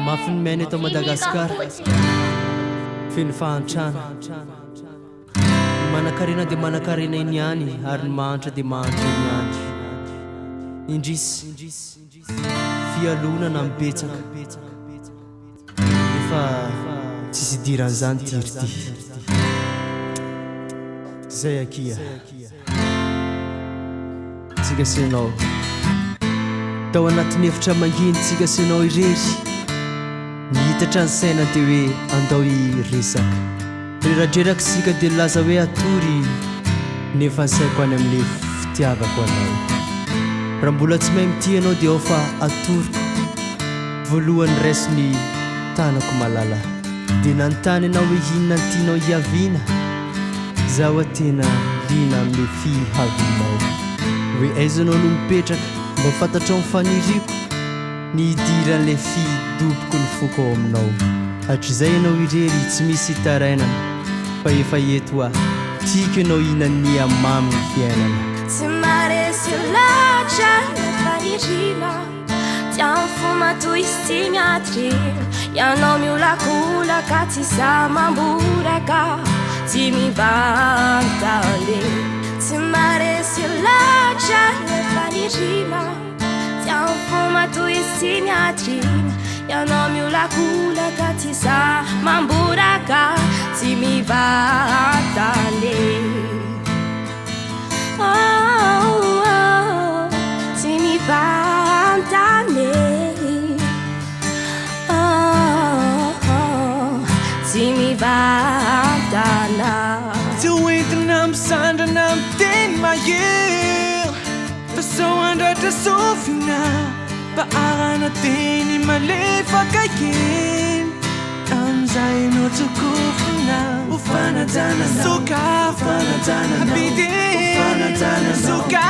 Mafin mene to Madagascar Fin fantrana Manakarina de manakarina inyani Ary mantra de mantra inyani Indrisy fialona na mibetsaka Efa tsisy diran'izany tirity Zay akia Tsika senao Tao anatin'ny efitra manginy tsika senao irery Nihitatra ny saina de hoe andao iresaka Reradreraka sika de laza hoe atory Nefa ny saiko any amin'le fitiavako anao Raha mbola tsy mahay mity anao de ao fa atoriko Voalohany raiso ny tanako malala De nanontany anao hoe inona ny tianao hiaviana Zaho tena liana amin'le fihavinao Hoe aiza anao no mipetraka Mba fantatrao mifaniriako Ny idiran'le fidoboko ny foko ao aminao Hatr'izay ianao irery tsy misy hitarainana Fa efa eto aho Tiako ianao hinan'ny amamy ny fiainana Tsy maresy loatra ny fanirina Tia mifoma toy sy miatrina Ianao miolakolaka tsy sa mamboraka Tsy mivantale Tsy maresy loatra ny fanirina Tia mifoma toy sy miatrina Ianao miolakolaka tsy sa mamboraka Tsy mivantale Tsy mivantale Tsy mivantana Tsy hoentina misandrana miteny mahery Fa sao andratra sofina Mba arana teny malefaka kely Am'izay no tsokofina Ufanajana Soka Ufanajana Abide Ufanajana Soka